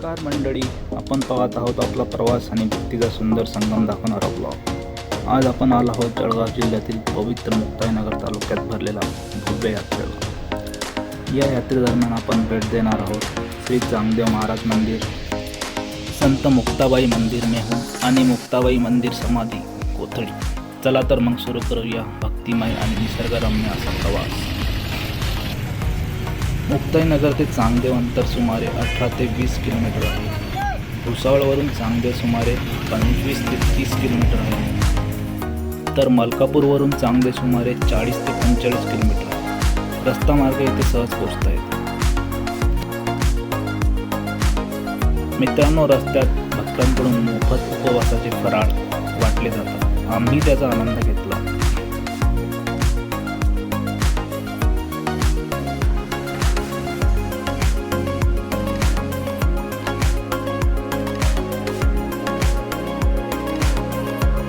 नमस्कार मंडळी, आपण पाहत आहोत आपला प्रवास आणि भक्तीचा सुंदर संगम दाखवणारा ब्लॉग। आज आपण आलो आहोत जळगाव जिल्ह्यातील पवित्र मुक्ताईनगर तालुक्यात भरलेला भव्य यात्रेला। या यात्रेदरम्यान आपण भेट देणार आहोत श्री चांगदेव महाराज मंदिर, संत मुक्ताबाई मंदिर मेहूण आणि मुक्ताबाई मंदिर समाधी कोथळी। चला तर मग सुरू करूया भक्तिमय आणि निसर्गरम्य असा प्रवास। मुक्ताईनगर ते चांगदेव अंतर सुमारे 18 ते 20 किलोमीटर आहे। भुसावळवरून चांगदेव सुमारे 25 ते 30 किलोमीटर आहे, तर मलकापूरवरून चांगदेव सुमारे 40 ते 45 किलोमीटर आहे। रस्ता मार्ग येथे सहज पोहोचता येतो। मित्रांनो, रस्त्यात भक्तांकडून मोफत उपवासाचे फराळ वाटले जातात। आम्ही त्याचा आनंद घेतला।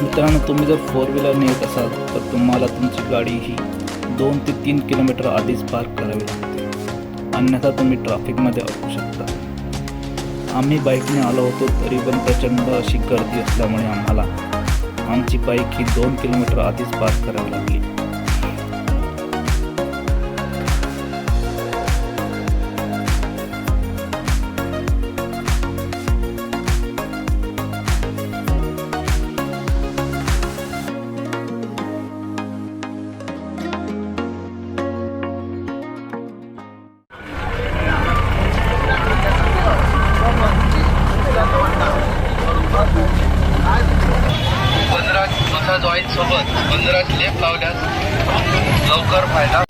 मित्रांनो, तुम्ही जर 4 व्हीलरने येत असाल तर तुम्हाला तुमची गाडी ही 2 ते 3 किलोमीटर आधीच पार्क करावी लागते, अन्यथा तुम्ही ट्रॅफिकमध्ये अडकू शकता। आम्ही बाईकने आलो होतो, तरी पण प्रचंड अशी गर्दी असल्यामुळे आम्हाला आमची बाईक ही 2 किलोमीटर आधीच पार्क करावी लागली। जॉईन सोबत 15 स्लेप लावल्यास लवकर फायदा।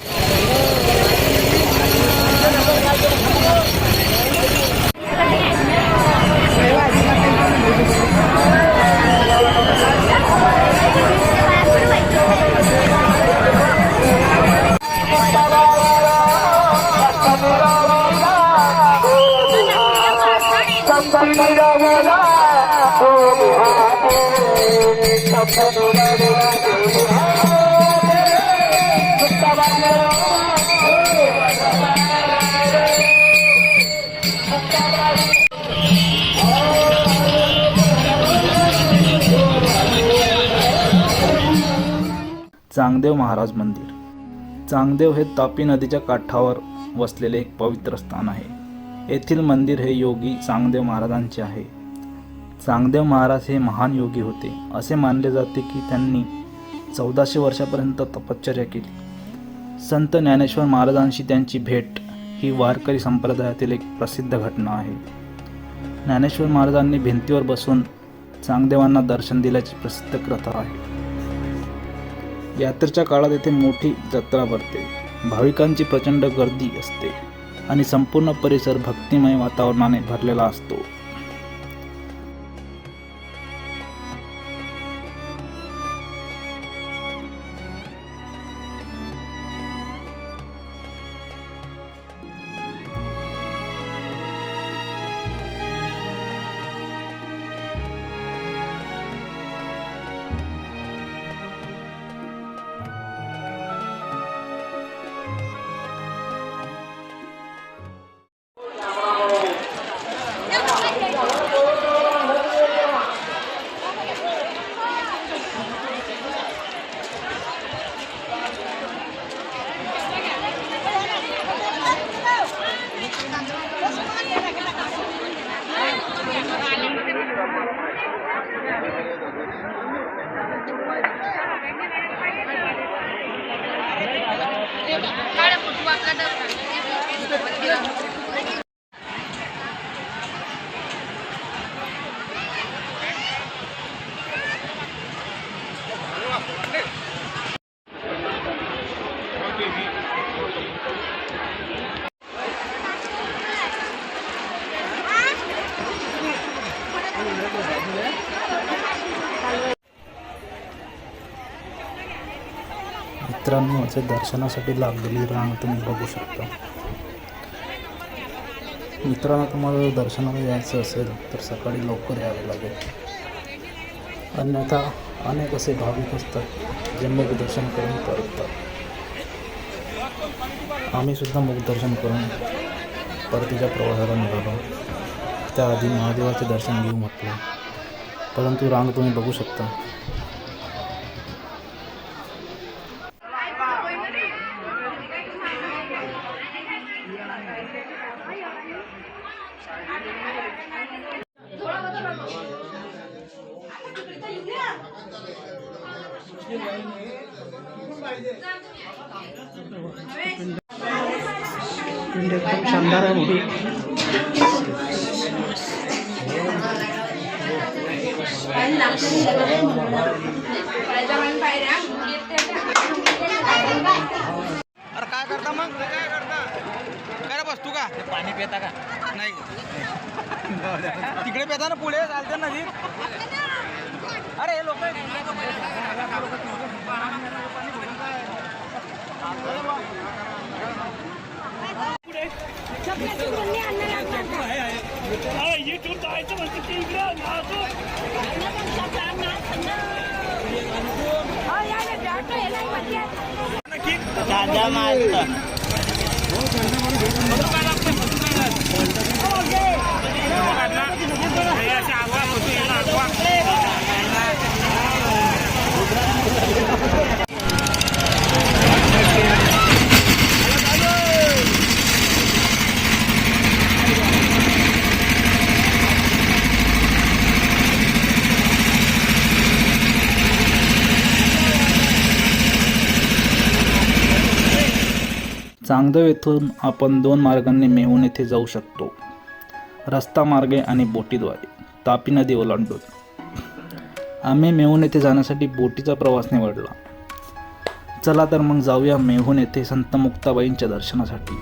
चांगदेव महाराज मंदिर। चांगदेव हे तापी नदीच्या काठावर वसलेले एक पवित्र स्थान आहे। येथील मंदिर हे योगी चांगदेव महाराजांचे आहे। चांगदेव महाराज हे महान योगी होते। असे मानले जाते की त्यांनी 1400 वर्षापर्यंत तपश्चर्या केली। संत ज्ञानेश्वर महाराजांशी त्यांची भेट ही वारकरी संप्रदायातील एक प्रसिद्ध घटना आहे। ज्ञानेश्वर महाराजांनी भिंतीवर बसून चांगदेवांना दर्शन दिल्याची प्रसिद्ध कथा आहे। यात्रेच्या काळात येथे मोठी जत्रा भरते, भाविकांची प्रचंड गर्दी असते आणि संपूर्ण परिसर भक्तिमय वातावरणाने भरलेला असतो। मित्रांनो, असे दर्शनासाठी लागलेली रांग तुम्ही बघू शकता। मित्रांनो, तुम्हाला जर दर्शनाला यायचं असेल तर सकाळी लवकर यावे लागेल, अन्यथा अनेक असे भाविक असतात जे मुखदर्शन करून परततात। आम्ही सुद्धा मुखदर्शन करून परतीच्या प्रवासाला निघालो। त्याआधी महादेवाचे दर्शन घेऊ म्हटलं, परंतु रांग तुम्ही बघू शकता. पिंड एकदम शानदार आहे मोठी. अरे काय करता मग? काय करता? काय बसतो का? पाणी पिता का? नाही. तिकडे पिता ना, पुढे चालते नदी. अरे हे लोक चांगदेव येथून आपण 2 मार्गांनी मेहून येथे जाऊ शकतो. रस्ता मार्गे आणि बोटीद्वारे तापी नदी ओलांडून. आम्ही मेहून येथे जाण्यासाठी बोटीचा प्रवास निवडला. चला तर मग जाऊया मेहून येथे संत मुक्ताबाईंच्या दर्शनासाठी.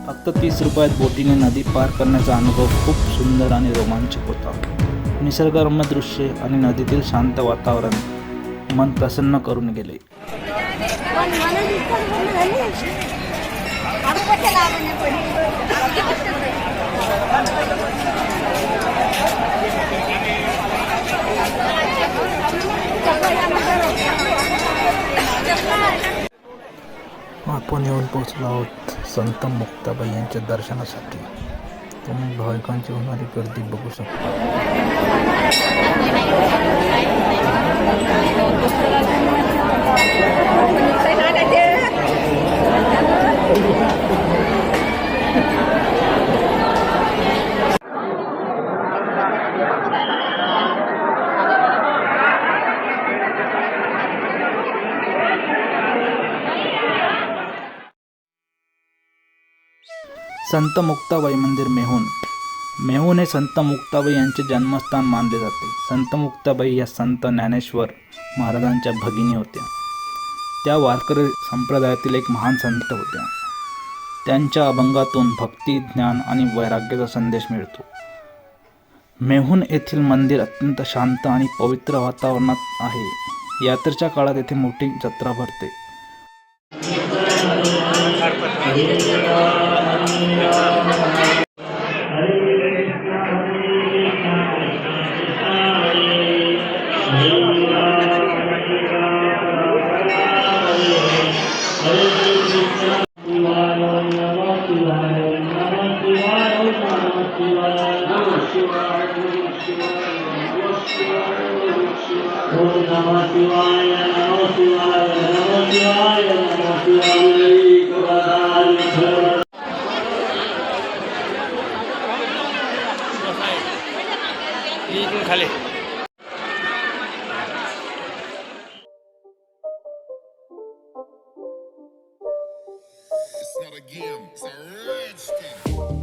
फक्त 30 रुपयात बोटीने नदी पार करण्याचा अनुभव खूप सुंदर आणि रोमांचक होता. निसर्गरम्य दृश्ये आणि नदीतील शांत वातावरण मन प्रसन्न करून गेले. आपण येऊन पोहोचलो आहोत संत मुक्ताबाई यांच्या दर्शनासाठी. तुम्ही भाविकांची होणारी गर्दी बघू शकता. संत मुक्ताबाई मंदिर मेहून. मेहून हे संत मुक्ताबाई यांचे जन्मस्थान मानले जाते. संत मुक्ताबाई या संत ज्ञानेश्वर महाराजांच्या भगिनी होत्या. त्या वारकरी संप्रदायातील एक महान संत होत्या. त्यांच्या अभंगातून भक्ती, ज्ञान आणि वैराग्याचा संदेश मिळतो. मेहून येथील मंदिर अत्यंत शांत आणि पवित्र वातावरणात आहे. यात्रेच्या काळात येथे मोठी जत्रा भरते. इकडून खाली It's not a game, it's a rich thing.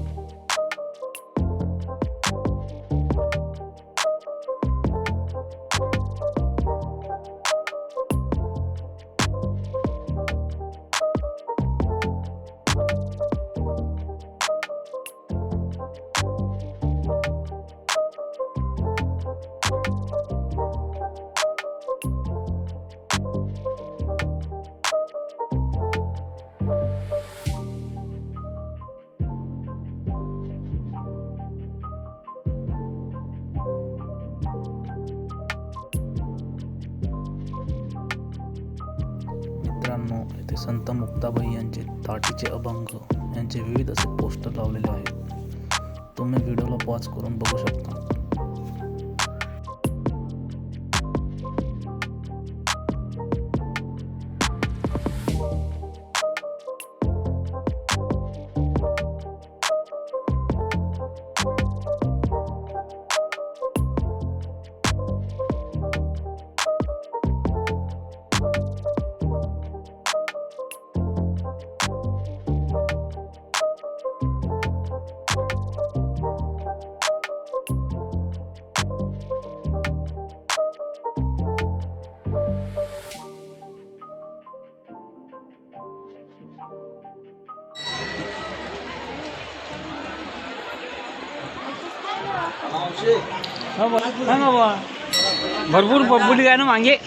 मित्रांनो, येथे संत मुक्ताबाई यांचे ताटीचे अभंग यांचे विविध असे पोस्टर लावलेले आहेत. तुम्ही व्हिडिओला पॉज करून बघू शकता. भरपूर पब्लिक आहे ना मागे.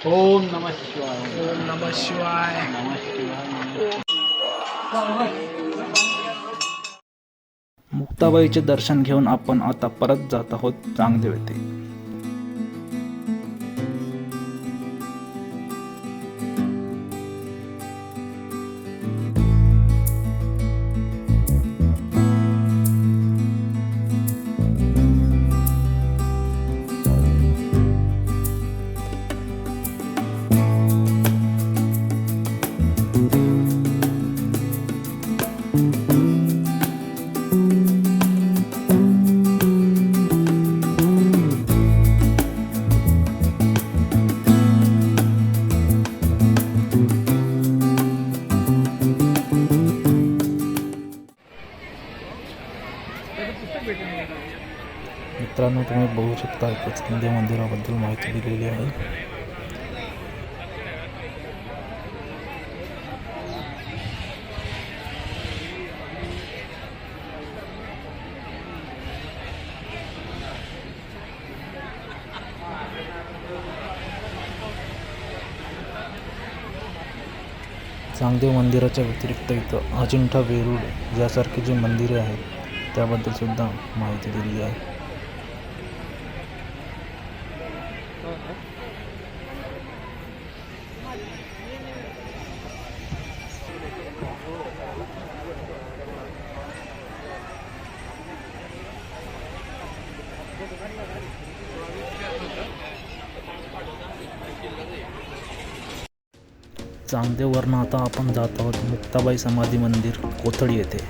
ओम नमः शिवाय. ओम नमः शिवाय. नमः शिवाय. मुक्ताबाईचे दर्शन घेऊन आपण आता परत जात आहोत चांगदेव येथे. मित्रांनो, तुम्ही बघू शकता इथे चांगदेव मंदिराबद्दल माहिती दिलेली आहे. चांगदेव मंदिराच्या व्यतिरिक्त इथं अजिंठा वेरूळ यासारखी जी मंदिरे आहेत त्याबद्दल सुद्धा माहिती दिली आहे. चांगदेववरनं आता आपण जात आहोत मुक्ताबाई समाधी मंदिर कोथळी येथे.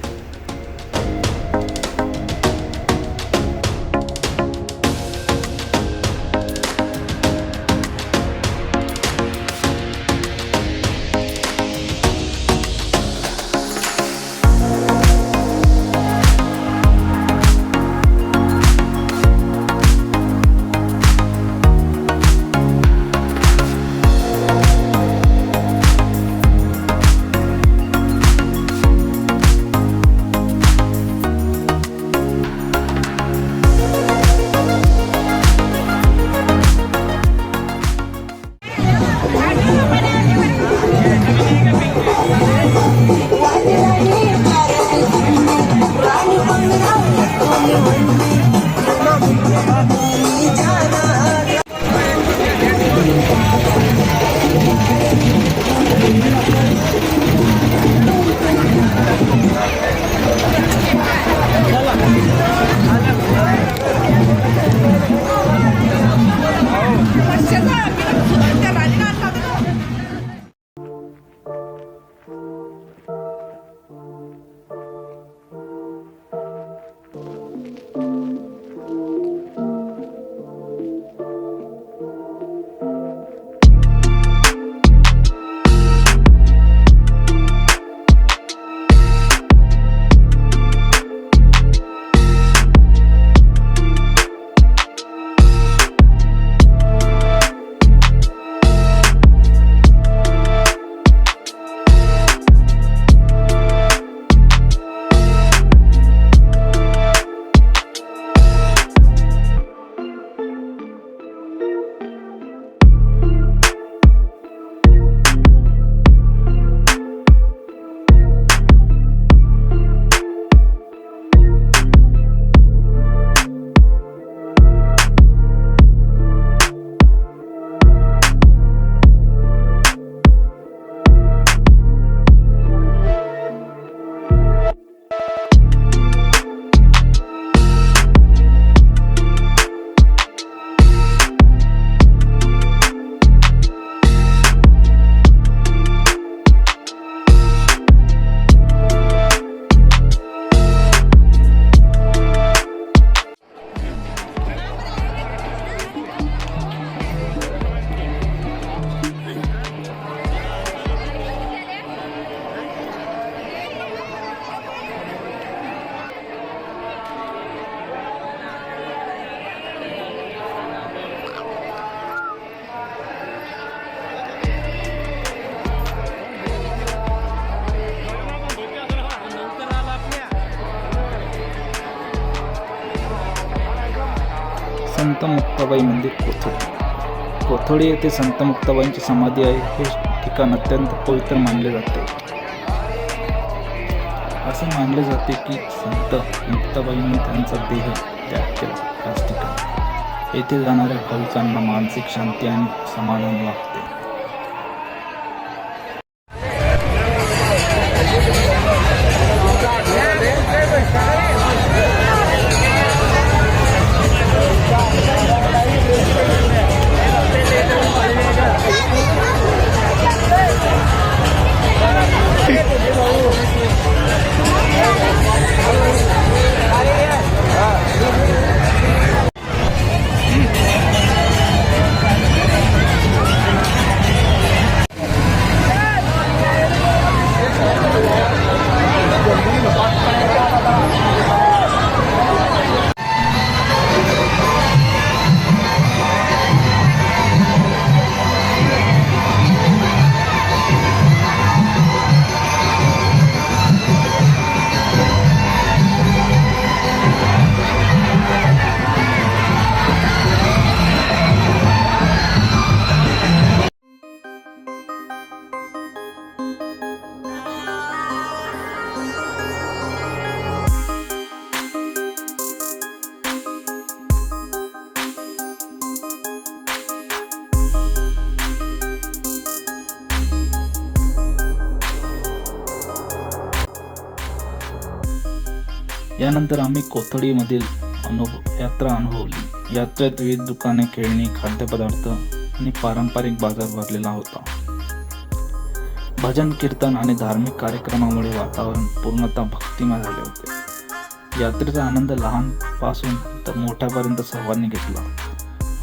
संत मुक्ताबाई मंदिर कोथोडी. कोथोडी येथे संत मुक्ताबाईंची समाधी आहे. हे ठिकाण अत्यंत पवित्र मानले जाते. असे मानले जाते की संत मुक्ताबाईंनी त्यांचा देह त्याग केला याच ठिकाणी. येथे जाणाऱ्या भाविकांना मानसिक शांती आणि समाधान लाभते. यानंतर आम्ही कोथोडीमधील यात्रा अनुभवली. यात्रेत विविध दुकाने, खेळणी, खाद्यपदार्थ आणि पारंपरिक बाजार भरलेला होता. भजन, कीर्तन आणि धार्मिक कार्यक्रमामुळे वातावरण पूर्णतः भक्तिमय झाले होते. यात्रेचा आनंद लहानपासून तर मोठ्यापर्यंत सर्वांनी घेतला.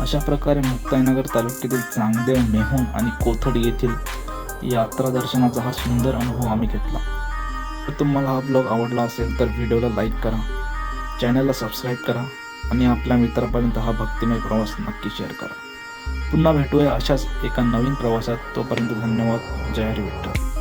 अशा प्रकारे मुक्ताईनगर तालुक्यातील चांगदेव, मेहूण आणि कोथोडी येथील यात्रा दर्शनाचा हा सुंदर अनुभव आम्ही घेतला. जर तुम्हाला हा ब्लॉग आवडला असेल तर व्हिडिओला लाईक करा, चॅनलला सबस्क्राईब करा आणि आपल्या मित्रापर्यंत हा भक्तिमय प्रवास नक्की शेअर करा. पुन्हा भेटूया अशाच एका नवीन प्रवासात. तोपर्यंत धन्यवाद. जय हरी विठ्ठल.